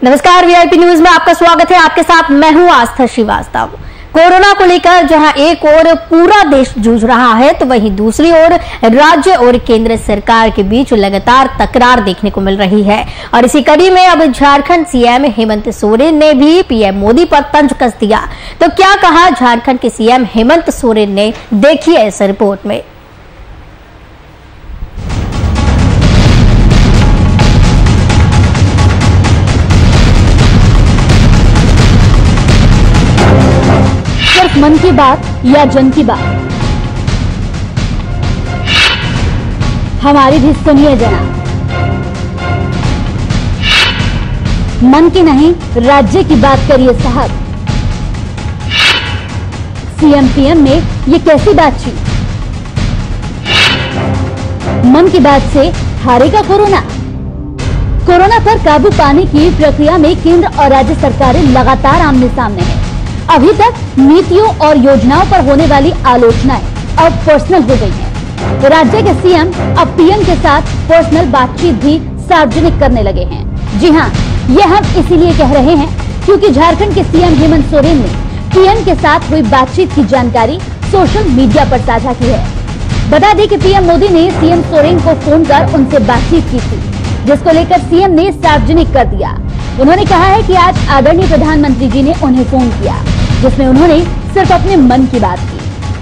नमस्कार, VIP news में आपका स्वागत है। आपके साथ मैं हूं आस्था श्रीवास्तव। कोरोना को लेकर जहां एक ओर पूरा देश जूझ रहा है, तो वहीं दूसरी ओर राज्य और केंद्र सरकार के बीच लगातार तकरार देखने को मिल रही है। और इसी कड़ी में अब झारखंड सीएम हेमंत सोरेन ने भी पीएम मोदी पर तंज कस दिया। तो क्या कहा झारखंड के सीएम हेमंत सोरेन ने, देखिए इस रिपोर्ट में। मन की बात या जन की बात, हमारी भी सुनिए जरा। मन की नहीं, राज्य की बात करिए साहब। सीएम पीएम में ये कैसी बातचीत? मन की बात से हारेगा कोरोना? कोरोना पर काबू पाने की प्रक्रिया में केंद्र और राज्य सरकारें लगातार आमने सामने हैं। अभी तक नीतियों और योजनाओं पर होने वाली आलोचनाएं अब पर्सनल हो गई हैं। राज्य के सीएम अब पीएम के साथ पर्सनल बातचीत भी सार्वजनिक करने लगे हैं। जी हां, ये हम इसीलिए कह रहे हैं क्योंकि झारखंड के सीएम हेमंत सोरेन ने पीएम के साथ हुई बातचीत की जानकारी सोशल मीडिया पर साझा की है। बता दें कि पीएम मोदी ने सीएम सोरेन को फोन कर उनसे बातचीत की थी, जिसको लेकर सीएम ने सार्वजनिक कर दिया। उन्होंने कहा है कि आज आदरणीय प्रधानमंत्री जी ने उन्हें फोन किया, जिसमें उन्होंने सिर्फ अपने मन की बात की।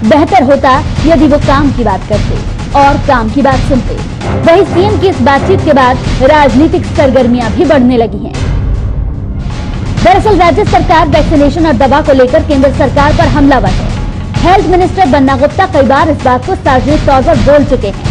बेहतर होता यदि वो काम की बात करते और काम की बात सुनते। वहीं सीएम की इस बातचीत के बाद राजनीतिक सरगर्मियां भी बढ़ने लगी हैं। दरअसल राज्य सरकार वैक्सीनेशन और दवा को लेकर केंद्र सरकार पर हमलावर है। हेल्थ मिनिस्टर बन्ना गुप्ता कई बार इस बात को सार्वजनिक तौर पर बोल चुके हैं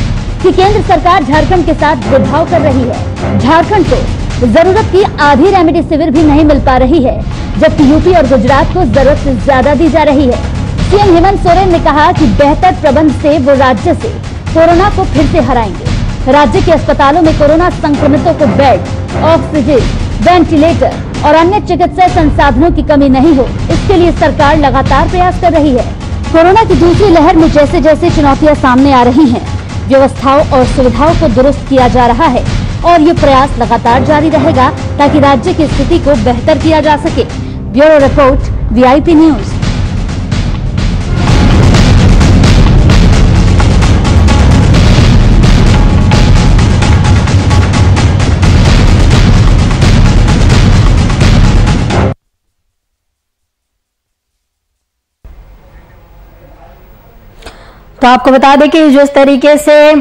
कि केंद्र सरकार झारखंड के साथ भेदभाव कर रही है। झारखंड को जरूरत की आधी रेमडेसिविर भी नहीं मिल पा रही है, जबकि यूपी और गुजरात को जरूरत से ज्यादा दी जा रही है। सीएम हेमंत सोरेन ने कहा कि बेहतर प्रबंध से वो राज्य से कोरोना को फिर से हराएंगे। राज्य के अस्पतालों में कोरोना संक्रमितों को बेड, ऑक्सीजन, वेंटिलेटर और अन्य चिकित्सा संसाधनों की कमी नहीं हो, इसके लिए सरकार लगातार प्रयास कर रही है। कोरोना की दूसरी लहर में जैसे जैसे चुनौतियां सामने आ रही हैं, व्यवस्थाओं और सुविधाओं को दुरुस्त किया जा रहा है और ये प्रयास लगातार जारी रहेगा ताकि राज्य की स्थिति को बेहतर किया जा सके। Bureau report, VIP news. तो आपको बता दें कि जिस तरीके से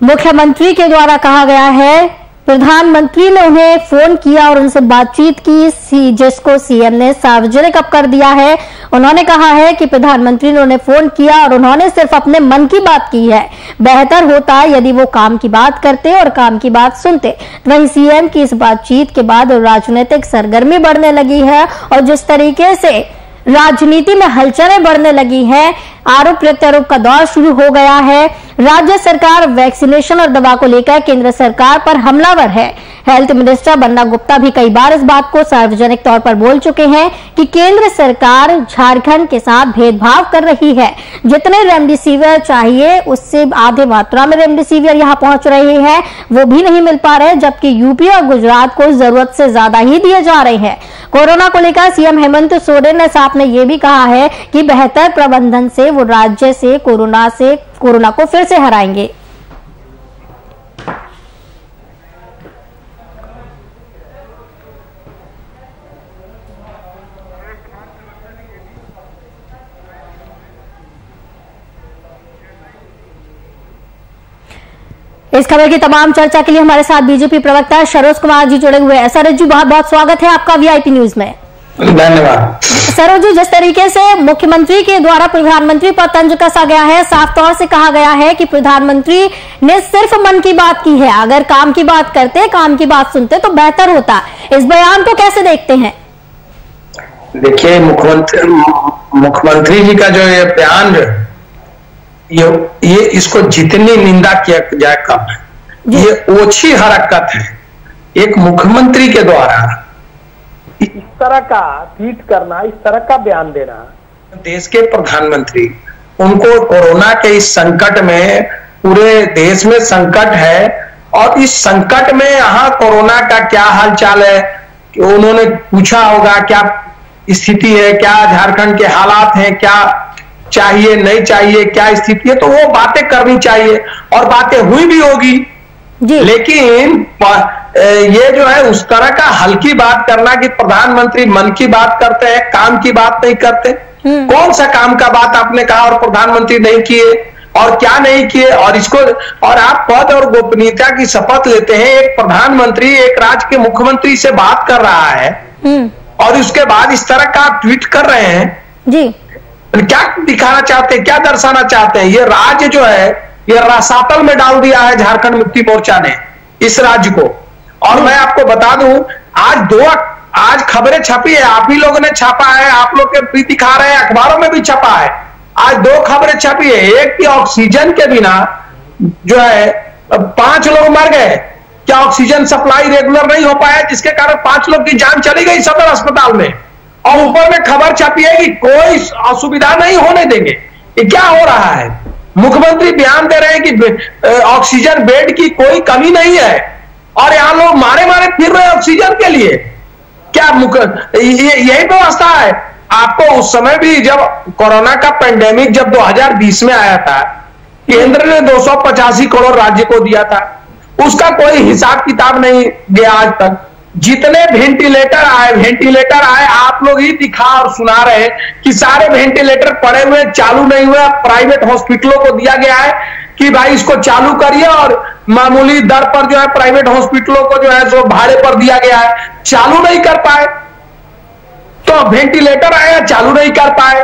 मुख्यमंत्री के द्वारा कहा गया है, प्रधानमंत्री ने उन्हें फोन किया और उनसे बातचीत की, जिसको सीएम ने सार्वजनिक अब कर दिया है। उन्होंने कहा है कि प्रधानमंत्री ने उन्हें फोन किया और उन्होंने सिर्फ अपने मन की बात की है। बेहतर होता यदि वो काम की बात करते और काम की बात सुनते। वहीं सीएम की इस बातचीत के बाद राजनीतिक सरगर्मी बढ़ने लगी है और जिस तरीके से राजनीति में हलचलें बढ़ने लगी हैं, आरोप प्रत्यारोप का दौर शुरू हो गया है। राज्य सरकार वैक्सीनेशन और दवा को लेकर केंद्र सरकार पर हमलावर है। हेल्थ मिनिस्टर बन्ना गुप्ता भी कई बार इस बात को सार्वजनिक तौर पर बोल चुके हैं कि केंद्र सरकार झारखंड के साथ भेदभाव कर रही है। जितने रेमडेसिविर चाहिए उससे आधे मात्रा में रेमडेसिविर यहां पहुंच रहे हैं, वो भी नहीं मिल पा रहे, जबकि यूपी और गुजरात को जरूरत से ज्यादा ही दिए जा रहे हैं। कोरोना को लेकर सीएम हेमंत सोरेन ने साथ में ये भी कहा है कि बेहतर प्रबंधन से वो राज्य से कोरोना को फिर से हराएंगे। इस खबर की तमाम चर्चा के लिए हमारे साथ बीजेपी प्रवक्ता सरोज कुमार जी जुड़े हुए हैं। सरोज जी, बहुत बहुत स्वागत है आपका वीआईपी न्यूज में। धन्यवाद। सरोज जी, जिस तरीके से मुख्यमंत्री के द्वारा प्रधानमंत्री पर तंज कसा गया है, साफ तौर से कहा गया है कि प्रधानमंत्री ने सिर्फ मन की बात की है, अगर काम की बात करते, काम की बात सुनते तो बेहतर होता। इस बयान को कैसे देखते हैं? देखिए, मुख्यमंत्री जी का जो ये बयान ये इसको जितनी निंदा किया जाए कम है। ये ओछी हरकत है एक मुख्यमंत्री के द्वारा इस तरह का ट्वीट करना, इस तरह का बयान देना। देश के प्रधानमंत्री, उनको कोरोना के इस संकट में, पूरे देश में संकट है और इस संकट में यहाँ कोरोना का क्या हालचाल है उन्होंने पूछा होगा क्या स्थिति है, क्या झारखंड के हालात हैं, क्या चाहिए नहीं चाहिए, क्या स्थिति है, तो वो बातें करनी चाहिए और बातें हुई भी होगी। लेकिन ये जो है उस तरह का हल्की बात करना कि प्रधानमंत्री मन की बात करते हैं, काम की बात नहीं करते। कौन सा काम का बात आपने कहा और प्रधानमंत्री नहीं किए और क्या नहीं किए? और इसको, और आप पद और गोपनीयता की शपथ लेते हैं, एक प्रधानमंत्री एक राज्य के मुख्यमंत्री से बात कर रहा है और उसके बाद इस तरह का आप ट्वीट कर रहे हैं जी। क्या दिखाना चाहते हैं, क्या दर्शाना चाहते हैं? ये राज्य जो है ये रसातल में डाल दिया है झारखंड मुक्ति मोर्चा ने इस राज्य को। और मैं आपको बता दूं, आज खबरें छपी है, आप ही लोगों ने छापा है, आप लोग के भी दिखा रहे हैं, अखबारों में भी छपा है। आज 2 खबरें छपी है, एक कि ऑक्सीजन के बिना जो है 5 लोग मर गए, क्या ऑक्सीजन सप्लाई रेगुलर नहीं हो पाया जिसके कारण 5 लोग की जान चली गई सदर अस्पताल में। और ऊपर में खबर छपी है कि कोई असुविधा नहीं होने देंगे। ये क्या हो रहा है? मुख्यमंत्री बयान दे रहे हैं कि ऑक्सीजन बेड की कोई कमी नहीं है और यहां लोग मारे मारे फिर रहे ऑक्सीजन के लिए। क्या यही व्यवस्था है? आपको उस समय भी जब कोरोना का पेंडेमिक जब 2020 में आया था, केंद्र ने 285 करोड़ राज्य को दिया था, उसका कोई हिसाब किताब नहीं गया आज तक। जितने वेंटिलेटर आए आप लोग ही दिखा और सुना रहे कि सारे वेंटिलेटर पड़े हुए चालू नहीं हुए। प्राइवेट हॉस्पिटलों को दिया गया है कि भाई इसको चालू करिए और मामूली दर पर जो है प्राइवेट हॉस्पिटलों को जो है सो भाड़े पर दिया गया है, चालू नहीं कर पाए। तो वेंटिलेटर आया, चालू नहीं कर पाए।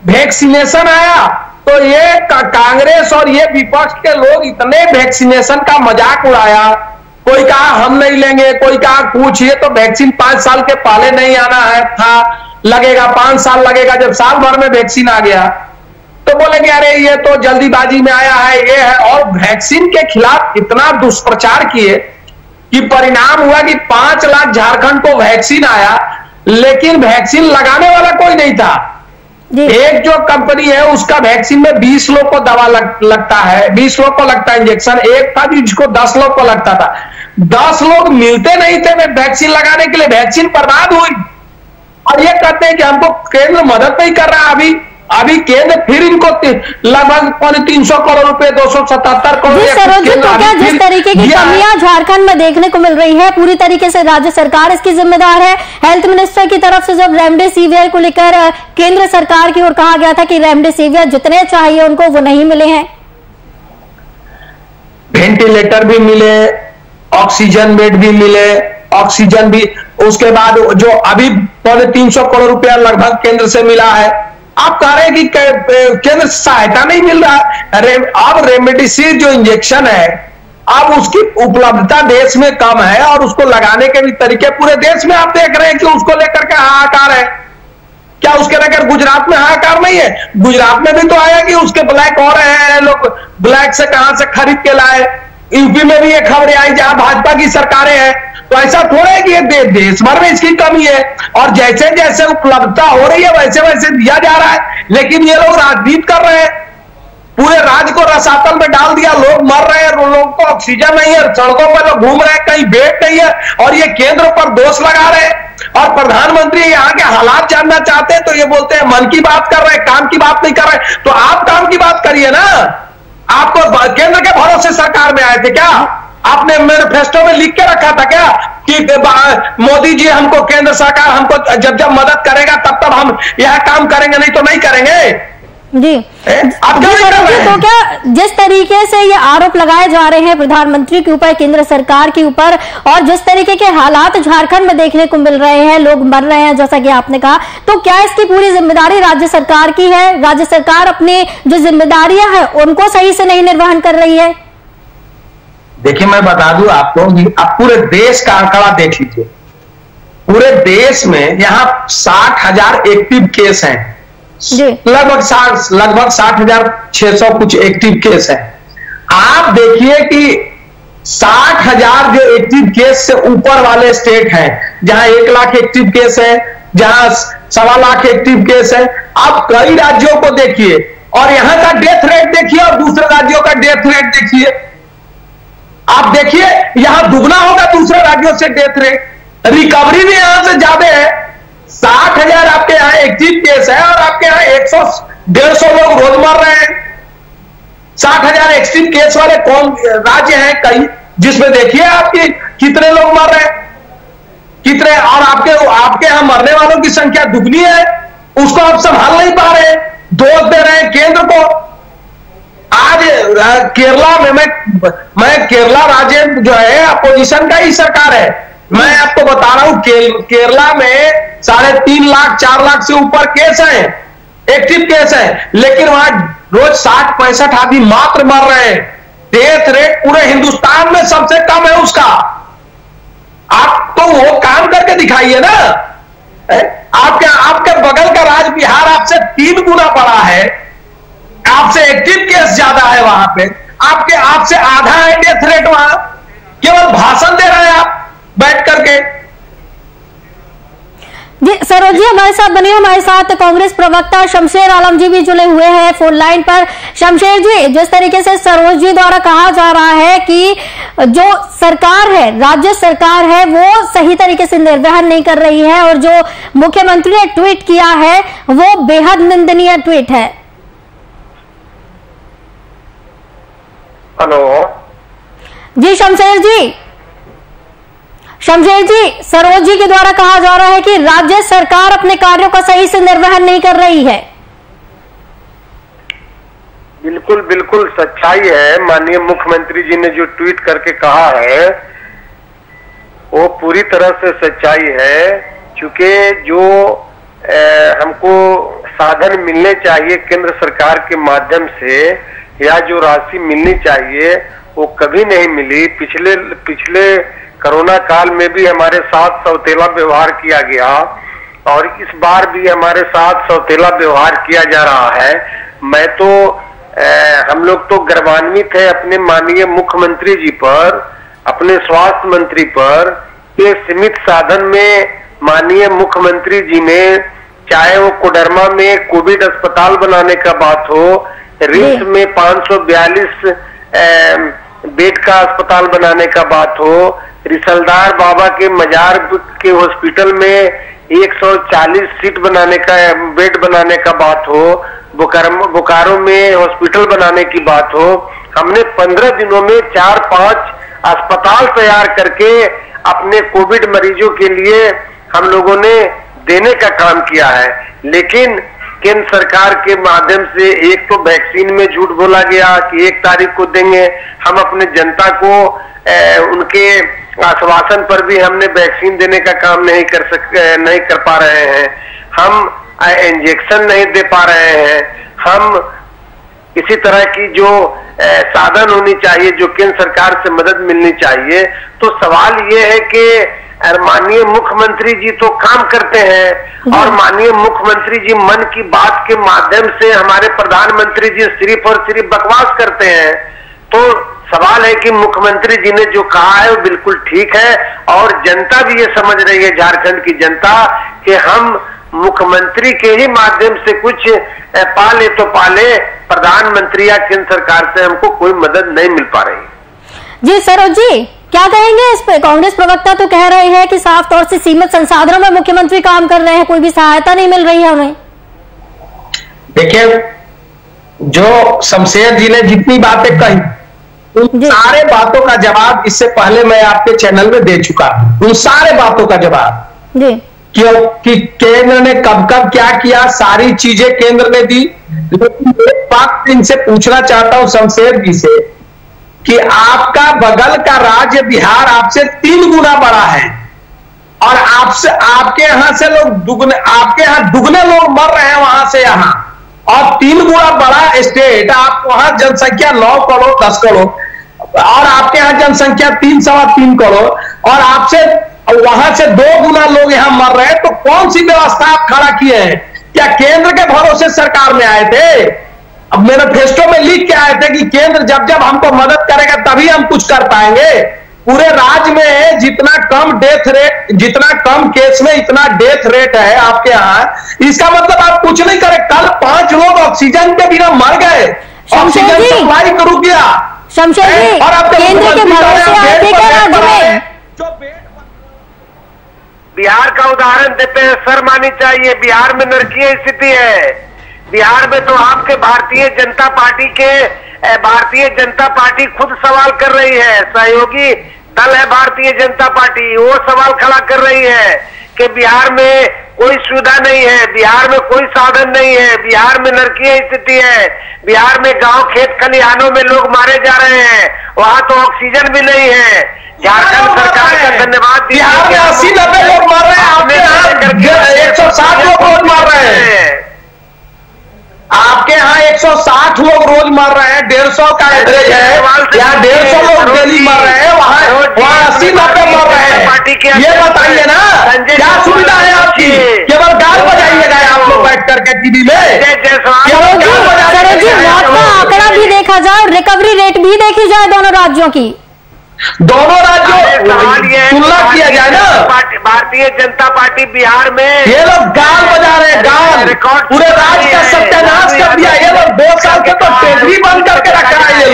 वैक्सीनेशन आया तो ये कांग्रेस और ये विपक्ष के लोग इतने वैक्सीनेशन का मजाक उड़ाया, कोई कहा हम नहीं लेंगे, कोई कहा कुछ। ये तो वैक्सीन 5 साल के पहले नहीं आना है था, लगेगा 5 साल लगेगा। जब साल भर में वैक्सीन आ गया तो बोलेंगे अरे ये तो जल्दीबाजी में आया है, ये है। और वैक्सीन के खिलाफ इतना दुष्प्रचार किए कि परिणाम हुआ कि 5 लाख झारखंड को वैक्सीन आया, लेकिन वैक्सीन लगाने वाला कोई नहीं था। एक जो कंपनी है उसका वैक्सीन में 20 लोग को दवा लगता है, 20 लोग को लगता है इंजेक्शन। एक था जिसको 10 लोग को लगता था। 10 लोग मिलते नहीं थे वैक्सीन लगाने के लिए, वैक्सीन बर्बाद हुई। और ये कहते हैं कि हमको केंद्र मदद नहीं कर रहा। अभी केंद्र फिर इनको लगभग 350 करोड़ रुपए, 277 करोड़। जिस तरीके की कमियां झारखंड में देखने को मिल रही है, पूरी तरीके से राज्य सरकार इसकी जिम्मेदार है। हेल्थ मिनिस्टर की तरफ से जब रेमडेसिविर को लेकर केंद्र सरकार की ओर कहा गया था कि रेमडेसिविर जितने चाहिए उनको वो नहीं मिले हैं। वेंटिलेटर भी मिले, ऑक्सीजन बेड भी मिले, ऑक्सीजन भी। उसके बाद जो अभी 350 करोड़ रुपया लगभग केंद्र से मिला है। आप कह रहे हैं कि केंद्र सहायता नहीं मिल रहा। अब रेमडेसिविर जो इंजेक्शन है, अब उसकी उपलब्धता देश में कम है और उसको लगाने के भी तरीके पूरे देश में आप देख रहे हैं कि उसको लेकर के हाहाकार है। क्या उसके लेकर गुजरात में हाहाकार नहीं है? गुजरात में भी तो आया कि उसके ब्लैक हो रहे हैं लोग, ब्लैक से कहां से खरीद के लाए। यूपी में भी ये खबरें आई जहां भाजपा की सरकारें हैं। तो ऐसा थोड़ा है कि देश भर में इसकी कमी है और जैसे जैसे उपलब्धता हो रही है वैसे वैसे दिया जा रहा है। लेकिन ये लोग राजनीति कर रहे हैं, पूरे राज्य को रसातल में डाल दिया। लोग मर रहे हैं, लोगों को ऑक्सीजन नहीं है, सड़कों पर लोग घूम रहे हैं, कहीं बेड नहीं है और ये केंद्र पर दोष लगा रहे हैं। और प्रधानमंत्री यहाँ के हालात जानना चाहते हैं तो ये बोलते हैं मन की बात कर रहे हैं, काम की बात नहीं कर रहे। तो आप काम की बात करिए ना। आपको केंद्र के भरोसे सरकार में आए थे क्या? आपने मैनिफेस्टो में लिख के रखा था क्या कि मोदी जी हमको, केंद्र सरकार हमको जब जब मदद करेगा तब तब हम यह काम करेंगे, नहीं तो नहीं करेंगे जी। आप तो क्या जिस तरीके से ये आरोप लगाए जा रहे हैं प्रधानमंत्री के ऊपर, केंद्र सरकार के ऊपर, और जिस तरीके के हालात झारखंड में देखने को मिल रहे हैं, लोग मर रहे हैं जैसा कि आपने कहा, तो क्या इसकी पूरी जिम्मेदारी राज्य सरकार की है? राज्य सरकार अपनी जो जिम्मेदारियां हैं उनको सही से नहीं निर्वहन कर रही है? देखिए मैं बता दूं आपको, आप पूरे देश का आंकड़ा देख लीजिए। पूरे देश में यहां 60,000 एक्टिव केस हैं, लगभग 60,600 कुछ एक्टिव केस है। आप देखिए कि 60,000 जो एक्टिव केस से ऊपर वाले स्टेट हैं, जहां 1 लाख एक्टिव केस है, जहां 1.25 लाख एक्टिव केस है। आप कई राज्यों को देखिए और यहां का डेथ रेट देखिए और दूसरे राज्यों का डेथ रेट देखिए। आप देखिए यहां दुगना होगा दूसरे राज्यों से डेथ रेट। रिकवरी भी यहां से ज्यादा है। 60,000 आपके यहाँ एक्टिव केस है और आपके यहाँ 100-150 लोग रोज मर रहे हैं। 60,000 एक्टिव केस वाले कौन राज्य हैं कई, जिसमें देखिए आपके कितने लोग मर रहे हैं, कितने, और आपके यहाँ मरने वालों की संख्या दुगनी है, उसको आप संभाल नहीं पा रहे, दोष दे रहे हैं केंद्र को। आज केरला में मैं केरला राज्य जो है अपोजिशन का ही सरकार है, मैं आपको बता रहा हूं केरला में 3.5 लाख 4 लाख से ऊपर केस हैं, एक्टिव केस हैं, लेकिन वहां रोज 60-65 आदमी मात्र मर रहे हैं। डेथ रेट पूरे हिंदुस्तान में सबसे कम है उसका। आप तो वो काम करके दिखाइए ना। आपके बगल का राज्य बिहार आपसे 3 गुना बड़ा है, आपसे एक्टिव केस ज्यादा है वहां पे, आपसे आधा है डेथ रेट वहां, केवल भाषण दे रहे हैं आप बैठ करके। जी सरोज जी हमारे साथ बने, हमारे साथ कांग्रेस प्रवक्ता शमशेर आलम जी भी जुड़े हुए हैं फोन लाइन पर। शमशेर जी, जिस तरीके से सरोज जी द्वारा कहा जा रहा है कि जो सरकार है, राज्य सरकार है, वो सही तरीके से निर्वहन नहीं कर रही है और जो मुख्यमंत्री ने ट्वीट किया है वो बेहद निंदनीय ट्वीट है। हेलो जी शमशेर जी, सरोज जी के द्वारा कहा जा रहा है कि राज्य सरकार अपने कार्यों का सही से निर्वहन नहीं कर रही है। बिल्कुल बिल्कुल सच्चाई है। माननीय मुख्यमंत्री जी ने जो ट्वीट करके कहा है वो पूरी तरह से सच्चाई है, क्योंकि जो हमको साधन मिलने चाहिए केंद्र सरकार के माध्यम से या जो राशि मिलनी चाहिए वो कभी नहीं मिली। पिछले कोरोना काल में भी हमारे साथ सौतेला व्यवहार किया गया और इस बार भी हमारे साथ सौतेला व्यवहार किया जा रहा है। हम लोग तो गर्वान्वित है अपने माननीय मुख्यमंत्री जी पर, अपने स्वास्थ्य मंत्री पर। ये सीमित साधन में माननीय मुख्यमंत्री जी ने, चाहे वो कोडरमा में कोविड अस्पताल बनाने का बात हो, रिम्स में 542 बेड का अस्पताल बनाने का बात हो, रिसलदार बाबा के मजार के हॉस्पिटल में 140 सीट बनाने का, बेड बनाने का बात हो, बोकारो में हॉस्पिटल बनाने की बात हो, हमने 15 दिनों में 4-5 अस्पताल तैयार करके अपने कोविड मरीजों के लिए हम लोगों ने देने का काम किया है। लेकिन केंद्र सरकार के माध्यम से एक तो वैक्सीन में झूठ बोला गया कि 1 तारीख को देंगे। हम अपने जनता को उनके आश्वासन पर भी हमने वैक्सीन देने का काम नहीं कर पा रहे हैं। हम इंजेक्शन नहीं दे पा रहे हैं। हम इसी तरह की जो साधन होनी चाहिए, जो केंद्र सरकार से मदद मिलनी चाहिए। तो सवाल ये है कि माननीय मुख्यमंत्री जी तो काम करते हैं और माननीय मुख्यमंत्री जी मन की बात के माध्यम से हमारे प्रधानमंत्री जी सिर्फ और सिर्फ बकवास करते हैं। तो सवाल है कि मुख्यमंत्री जी ने जो कहा है वो बिल्कुल ठीक है और जनता भी ये समझ रही है, झारखंड की जनता, कि हम मुख्यमंत्री के ही माध्यम से कुछ पाले तो पाले, प्रधानमंत्री या केंद्र सरकार से हमको कोई मदद नहीं मिल पा रही। जी सरोज जी, क्या कहेंगे इस पे? कांग्रेस प्रवक्ता तो कह रहे हैं कि साफ तौर से सीमित संसाधनों में मुख्यमंत्री काम कर रहे हैं, कोई भी सहायता नहीं मिल रही है उन्हें। देखिए, जो शमशेर जी ने जितनी बातें कही उन सारे बातों का जवाब इससे पहले मैं आपके चैनल में दे चुका हूं। उन सारे बातों का जवाब जी कि केंद्र ने कब कब क्या किया, सारी चीजें केंद्र ने दी। लेकिन एक बात इनसे पूछना चाहता हूं शमशेर जी से कि आपका बगल का राज्य बिहार आपसे 3 गुना बड़ा है और आपके यहां से लोग दुगने, आपके यहां दुगने लोग मर रहे हैं वहां से यहां, और 3 गुना बड़ा स्टेट, आप वहां जनसंख्या 9 करोड़ 10 करोड़ और आपके यहाँ जनसंख्या 3-3.25 करोड़ और आपसे वहां से 2 गुना लोग यहाँ मर रहे हैं। तो कौन सी व्यवस्था आप खड़ा किए हैं? क्या केंद्र के भरोसे सरकार में आए थे? अब मैनिफेस्टो में लिख के आए थे कि केंद्र जब जब हमको मदद करेगा तभी हम कुछ कर पाएंगे। पूरे राज्य में जितना कम डेथ रेट, जितना कम केस में इतना डेथ रेट है आपके यहाँ, इसका मतलब आप कुछ नहीं करे। कल 5 लोग ऑक्सीजन के बिना मर गए, ऑक्सीजन सप्लाई रुक गया। शमशेर जी, और आप केंद्र के भरोसे आते क्या राज्य में? बिहार का उदाहरण देते हैं, शर्म आनी चाहिए। बिहार में नरकीय स्थिति है। बिहार में तो आपके भारतीय जनता पार्टी खुद सवाल कर रही है, सहयोगी दल है भारतीय जनता पार्टी, वो सवाल खड़ा कर रही है कि बिहार में कोई सुविधा नहीं है, बिहार में कोई साधन नहीं है, बिहार में नरकीय स्थिति है, बिहार में गांव खेत खलिहानों में लोग मारे जा रहे हैं, वहां तो ऑक्सीजन भी नहीं है। झारखंड सरकार का धन्यवाद। बिहार में 80-90 लोग मर रहे हैं, आपके यहाँ 160 लोग रोज मर रहे हैं। आपके यहाँ 160 लोग रोज मर रहे हैं, 150 का एवरेज है, यहाँ 150 लोग डेली मर रहे हैं, वहाँ 80-90 मर रहे हैं। ये बताइए ना क्या सुविधा है आपकी? केवल गाल बजाइएगा आप लोग बैठ करके टीवी में, केवल गाल बजाइएगा। मौत का आंकड़ा भी देखा जाए, रिकवरी रेट भी देखी जाए दोनों राज्यों की, दोनों राज्यों तुलना किया जाए ना। भारतीय जनता पार्टी बिहार में ये लोग गाल बजा रहे हैं, गाल पूरे राज्य का सत्यानाश कर दिया। ये लोग 2 साल से तो टेबरी बंद करके रखा है।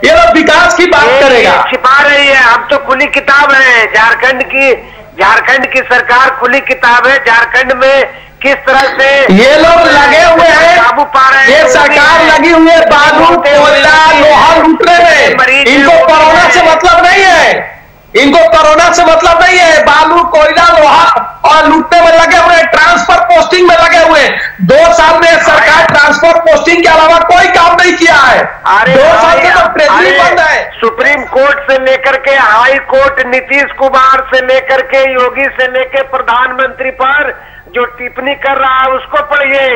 ये लोग विकास की बात करेगा, छिपा रही है। हम तो खुली किताब है, झारखंड की सरकार खुली किताब है। झारखंड में किस तरह से ये लोग लगे हुए हैं, काबू पा रहे हैं। ये सरकार लगी हुई है बालू कोयला लोहा लूटने में। इनको कोरोना से मतलब नहीं है, इनको कोरोना से मतलब नहीं है। बालू कोयला लोहा और लूटने में लगे हुए, ट्रांसफर पोस्टिंग में लगे हुए। 2 साल में सरकार ट्रांसफर पोस्टिंग के अलावा कोई काम नहीं किया है। 2 साल से तो ट्रेजरी बंद है। सुप्रीम कोर्ट से लेकर के हाई कोर्ट, नीतीश कुमार से लेकर के योगी से लेकर प्रधानमंत्री पर जो टिप्पणी कर रहा है उसको पढ़िए,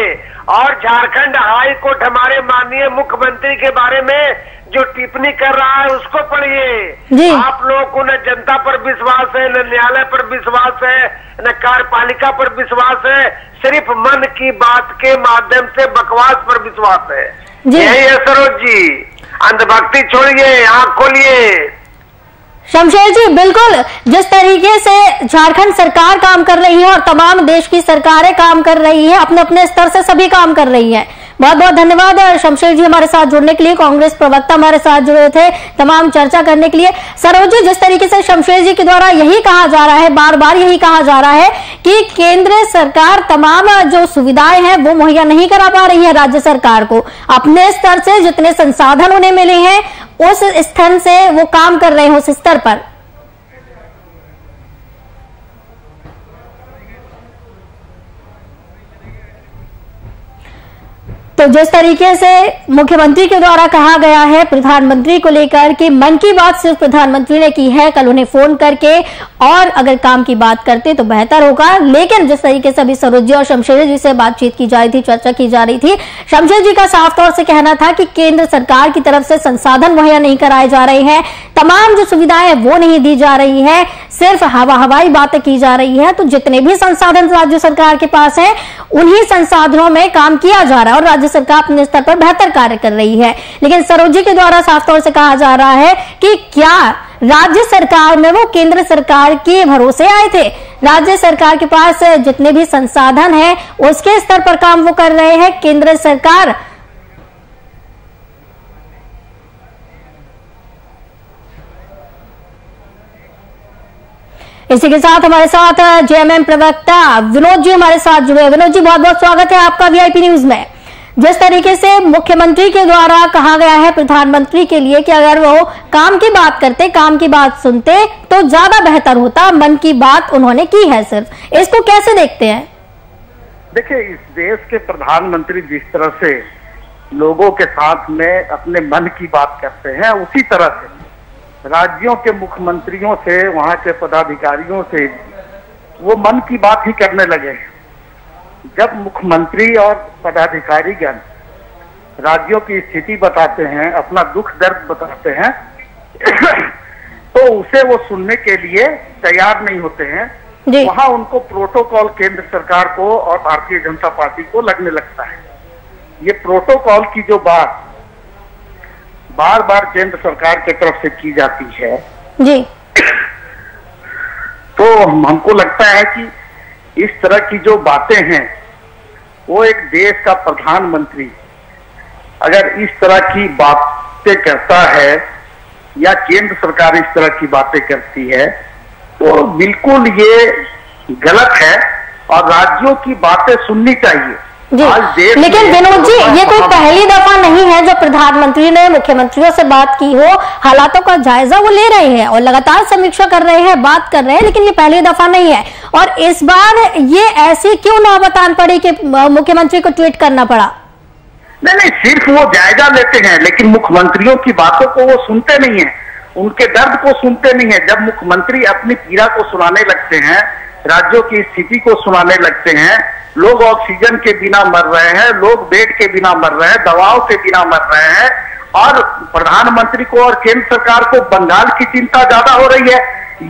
और झारखंड हाई कोर्ट हमारे माननीय मुख्यमंत्री के बारे में जो टिप्पणी कर रहा है उसको पढ़िए। आप लोगों को न जनता पर विश्वास है, न न्यायालय पर विश्वास है, न कार्यपालिका पर विश्वास है, सिर्फ मन की बात के माध्यम से बकवास पर विश्वास है। यही है सरोज जी, अंधभक्ति छोड़िए, आंख खोलिए। शमशेर जी, बिल्कुल जिस तरीके से झारखंड सरकार काम कर रही है और तमाम देश की सरकारें काम कर रही हैं, अपने अपने स्तर से सभी काम कर रही हैं। बहुत बहुत धन्यवाद शमशेर जी हमारे साथ जुड़ने के लिए, कांग्रेस प्रवक्ता हमारे साथ जुड़े थे तमाम चर्चा करने के लिए। सरोज जी, जिस तरीके से शमशेर जी के द्वारा यही कहा जा रहा है, बार बार यही कहा जा रहा है कि केंद्र सरकार तमाम जो सुविधाएं हैं वो मुहैया नहीं करा पा रही है राज्य सरकार को। अपने स्तर से जितने संसाधन उन्हें मिले हैं उस स्तर से वो काम कर रहे हैं, उस स्तर पर। तो जिस तरीके से मुख्यमंत्री के द्वारा कहा गया है प्रधानमंत्री को लेकर कि मन की बात सिर्फ प्रधानमंत्री ने की है, कल उन्हें फोन करके और अगर काम की बात करते तो बेहतर होगा। लेकिन जिस तरीके से अभी सरोज जी और शमशेर जी से बातचीत की जा रही थी, चर्चा की जा रही थी, शमशेर जी का साफ तौर से कहना था कि केंद्र सरकार की तरफ से संसाधन मुहैया नहीं कराए जा रहे हैं, तमाम जो सुविधाएं वो नहीं दी जा रही है, सिर्फ हवाई बातें की जा रही है। तो जितने भी संसाधन राज्य सरकार के पास है उन्हीं संसाधनों में काम किया जा रहा है और राज्य सरकार अपने स्तर पर बेहतर कार्य कर रही है। लेकिन सरोज जी के द्वारा साफ तौर से कहा जा रहा है कि क्या राज्य सरकार में वो केंद्र सरकार के भरोसे आए थे? राज्य सरकार के पास जितने भी संसाधन हैं उसके स्तर पर काम वो कर रहे हैं। केंद्र सरकार इसी के साथ हमारे साथ जेएमएम प्रवक्ता विनोद जी हमारे साथ जुड़े। विनोद जी, बहुत बहुत स्वागत है आपका वीआईपी न्यूज में। जिस तरीके से मुख्यमंत्री के द्वारा कहा गया है प्रधानमंत्री के लिए कि अगर वो काम की बात करते, काम की बात सुनते तो ज्यादा बेहतर होता, मन की बात उन्होंने की है सिर्फ, इसको कैसे देखते हैं? देखिए, इस देश के प्रधानमंत्री जिस तरह से लोगों के साथ में अपने मन की बात करते हैं, उसी तरह से राज्यों के मुख्यमंत्रियों से, वहां के पदाधिकारियों से वो मन की बात ही करने लगे। जब मुख्यमंत्री और पदाधिकारीगण राज्यों की स्थिति बताते हैं, अपना दुख दर्द बताते हैं तो उसे वो सुनने के लिए तैयार नहीं होते हैं। वहां उनको प्रोटोकॉल केंद्र सरकार को और भारतीय जनता पार्टी को लगने लगता है। ये प्रोटोकॉल की जो बात बार बार केंद्र सरकार की तरफ से की जाती है जी, तो हमको लगता है कि इस तरह की जो बातें हैं वो एक देश का प्रधानमंत्री अगर इस तरह की बातें करता है या केंद्र सरकार इस तरह की बातें करती है तो बिल्कुल ये गलत है और राज्यों की बातें सुननी चाहिए। जी, लेकिन विनोद जी, ये कोई पहली दफा नहीं है जो प्रधानमंत्री ने मुख्यमंत्रियों से बात की हो, हालातों का जायजा वो ले रहे हैं और लगातार समीक्षा कर रहे हैं, बात कर रहे हैं, लेकिन ये पहली दफा नहीं है। और इस बार ये ऐसी क्यों नौबतान पड़ी कि मुख्यमंत्री को ट्वीट करना पड़ा? नहीं, सिर्फ वो जायजा लेते हैं, लेकिन मुख्यमंत्रियों की बातों को वो सुनते नहीं है, उनके दर्द को सुनते नहीं है। जब मुख्यमंत्री अपनी पीड़ा को सुनाने लगते हैं, राज्यों की स्थिति को सुनाने लगते हैं, लोग ऑक्सीजन के बिना मर रहे हैं, लोग बेड के बिना मर रहे हैं, दवाओं के बिना मर रहे हैं, और प्रधानमंत्री को और केंद्र सरकार को बंगाल की चिंता ज्यादा हो रही है,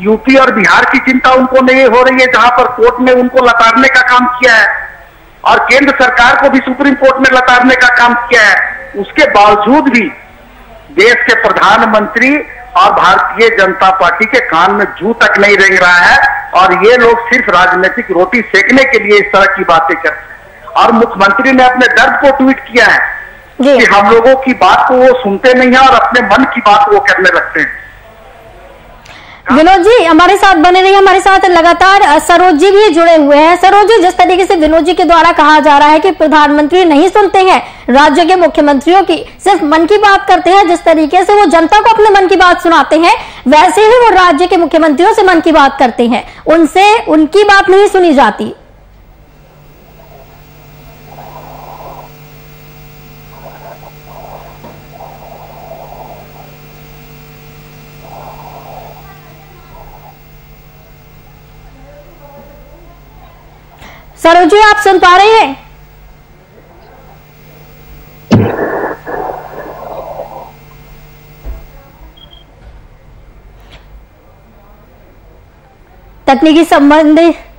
यूपी और बिहार की चिंता उनको नहीं हो रही है, जहां पर कोर्ट ने उनको लताड़ने का काम किया है, और केंद्र सरकार को भी सुप्रीम कोर्ट में लताड़ने का काम किया है। उसके बावजूद भी देश के प्रधानमंत्री और भारतीय जनता पार्टी के कान में जू तक नहीं रेंग रहा है, और ये लोग सिर्फ राजनीतिक रोटी सेकने के लिए इस तरह की बातें करते हैं। और मुख्यमंत्री ने अपने दर्द को ट्वीट किया है कि हम लोगों की बात को वो सुनते नहीं है और अपने मन की बात वो करने लगते हैं। विनोद जी हमारे साथ बने रहिए, हमारे साथ लगातार सरोज जी भी जुड़े हुए हैं। सरोज जी, जिस तरीके से विनोद जी के द्वारा कहा जा रहा है कि प्रधानमंत्री नहीं सुनते हैं राज्य के मुख्यमंत्रियों की, सिर्फ मन की बात करते हैं, जिस तरीके से वो जनता को अपने मन की बात सुनाते हैं, वैसे ही वो राज्य के मुख्यमंत्रियों से मन की बात करते हैं, उनसे उनकी बात नहीं सुनी जाती। सरोज जी, आप सुन पा रहे हैं? तकनीकी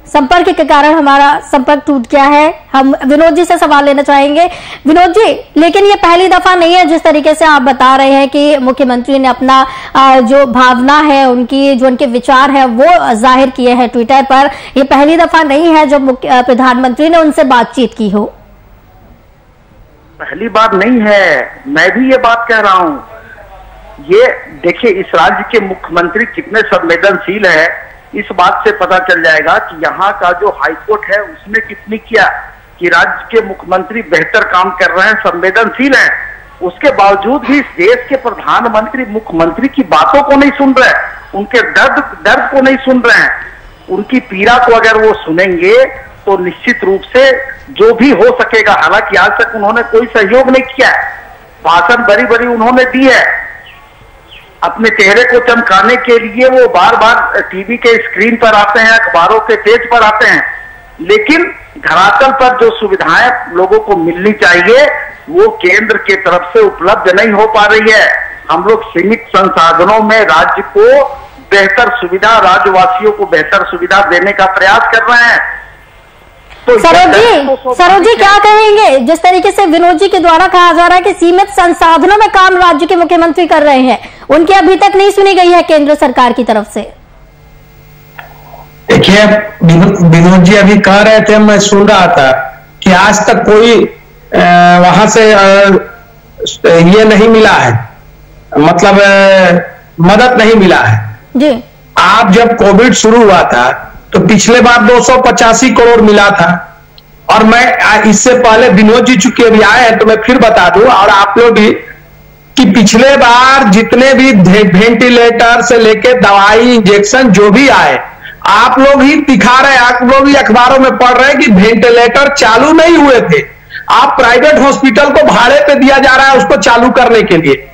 संपर्क के कारण हमारा संपर्क टूट गया है। हम विनोद जी से सवाल लेना चाहेंगे। विनोद जी, लेकिन ये पहली दफा नहीं है जिस तरीके से आप बता रहे हैं कि मुख्यमंत्री ने अपना जो भावना है, उनकी जो उनके विचार है वो जाहिर किए हैं ट्विटर पर। ये पहली दफा नहीं है जब प्रधानमंत्री ने उनसे बातचीत की हो। पहली बात नहीं है, मैं भी ये बात कह रहा हूं। ये देखिए, इस राज्य के मुख्यमंत्री कितने संवेदनशील है, इस बात से पता चल जाएगा कि यहाँ का जो हाईकोर्ट है उसने कितनी किया कि राज्य के मुख्यमंत्री बेहतर काम कर रहे हैं, संवेदनशील हैं। उसके बावजूद भी इस देश के प्रधानमंत्री मुख्यमंत्री की बातों को नहीं सुन रहे, उनके दर्द को नहीं सुन रहे हैं। उनकी पीड़ा को अगर वो सुनेंगे तो निश्चित रूप से जो भी हो सकेगा, हालांकि आज तक उन्होंने कोई सहयोग नहीं किया है, भाषण बड़ी बड़ी उन्होंने दी है, अपने चेहरे को चमकाने के लिए वो बार बार टीवी के स्क्रीन पर आते हैं, अखबारों के पेज पर आते हैं, लेकिन धरातल पर जो सुविधाएं लोगों को मिलनी चाहिए वो केंद्र के तरफ से उपलब्ध नहीं हो पा रही है। हम लोग सीमित संसाधनों में राज्य को बेहतर सुविधा, राज्यवासियों को बेहतर सुविधा देने का प्रयास कर रहे हैं। तो सरोज जी क्या कहेंगे, जिस तरीके से विनोद जी के द्वारा कहा जा रहा है कि सीमित संसाधनों में काम राज्य के मुख्यमंत्री कर रहे हैं, उनकी अभी तक नहीं सुनी गई है केंद्र सरकार की तरफ से? देखिए, विनोद जी अभी कह रहे थे, मैं सुन रहा था कि आज तक कोई वहां से ये नहीं मिला है, मतलब मदद नहीं मिला है जी। आप जब कोविड शुरू हुआ था तो पिछले बार 285 करोड़ मिला था, और मैं इससे पहले विनोद जी चूंकि अभी आए हैं तो मैं फिर बता दूं, और आप लोग भी, कि पिछले बार जितने भी वेंटिलेटर से लेके दवाई, इंजेक्शन जो भी आए, आप लोग ही दिखा रहे, आप लोग ही अखबारों में पढ़ रहे कि वेंटिलेटर चालू नहीं हुए थे। आप प्राइवेट हॉस्पिटल को भाड़े पे दिया जा रहा है उसको चालू करने के लिए,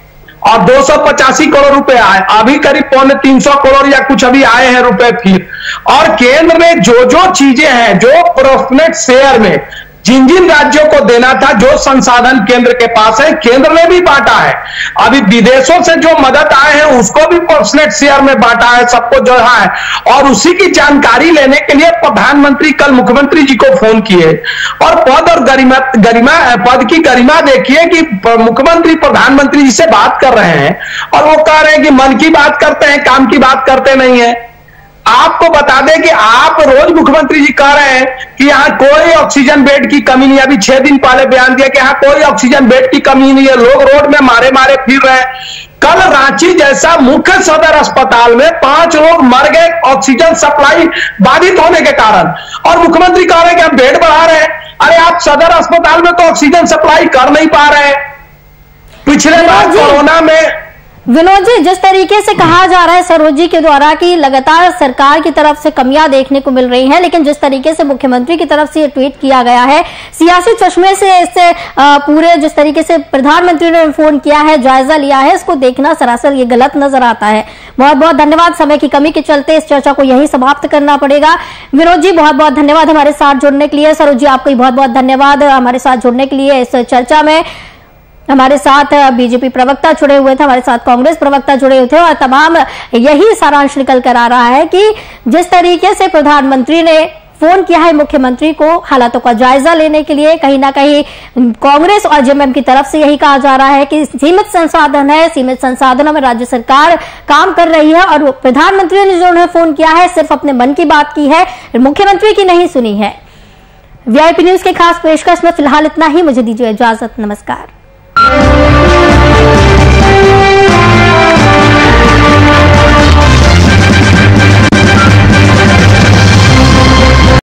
और 285 करोड़ रुपए आए, अभी करीब 350 करोड़ या कुछ अभी आए हैं रुपए फिर। और केंद्र ने जो जो चीजें हैं, जो प्रोफेट शेयर में जिन जिन राज्यों को देना था, जो संसाधन केंद्र के पास है, केंद्र ने भी बांटा है। अभी विदेशों से जो मदद आए हैं उसको भी प्रोफेट शेयर में बांटा है, सबको जो है। और उसी की जानकारी लेने के लिए प्रधानमंत्री कल मुख्यमंत्री जी को फोन किए, और पद और पद की गरिमा देखिए कि मुख्यमंत्री प्रधानमंत्री जी से बात कर रहे हैं और वो कह रहे हैं कि मन की बात करते हैं, काम की बात करते नहीं है। आपको बता दें कि आप रोज मुख्यमंत्री जी कह रहे हैं कि यहाँ कोई ऑक्सीजन बेड की कमी नहीं है। अभी 6 दिन पहले बयान दिया कि यहाँ कोई ऑक्सीजन बेड की कमी नहीं है, लोग रोड में मारे मारे फिर रहे हैं। कल रांची जैसा मुख्य सदर अस्पताल में 5 लोग मर गए ऑक्सीजन सप्लाई बाधित होने के कारण, और मुख्यमंत्री कह रहे हैं कि हम बेड बढ़ा रहे हैं। अरे आप सदर अस्पताल में तो ऑक्सीजन सप्लाई कर नहीं पा रहे हैं। पिछले बार कोरोना में विनोद जी, जिस तरीके से कहा जा रहा है सरोज जी के द्वारा कि लगातार सरकार की तरफ से कमियां देखने को मिल रही हैं, लेकिन जिस तरीके से मुख्यमंत्री की तरफ से ये ट्वीट किया गया है, सियासी चश्मे से इससे पूरे जिस तरीके से प्रधानमंत्री ने फोन किया है, जायजा लिया है, इसको देखना सरासर ये गलत नजर आता है। बहुत बहुत धन्यवाद। समय की कमी के चलते इस चर्चा को यही समाप्त करना पड़ेगा। विनोद जी, बहुत बहुत धन्यवाद हमारे साथ जुड़ने के लिए। सरोज जी, आपको बहुत बहुत धन्यवाद हमारे साथ जुड़ने के लिए। इस चर्चा में हमारे साथ बीजेपी प्रवक्ता जुड़े हुए थे, हमारे साथ कांग्रेस प्रवक्ता जुड़े हुए थे, और तमाम यही सारांश निकल कर आ रहा है कि जिस तरीके से प्रधानमंत्री ने फोन किया है मुख्यमंत्री को हालातों का जायजा लेने के लिए, कहीं ना कहीं कांग्रेस और जेएमएम की तरफ से यही कहा जा रहा है कि सीमित संसाधन है, सीमित संसाधनों में राज्य सरकार काम कर रही है, और प्रधानमंत्री ने जो उन्हें फोन किया है सिर्फ अपने मन की बात की है, मुख्यमंत्री की नहीं सुनी है। वीआईपी न्यूज के खास पेशकश में फिलहाल इतना ही। मुझे दीजिए इजाजत। नमस्कार।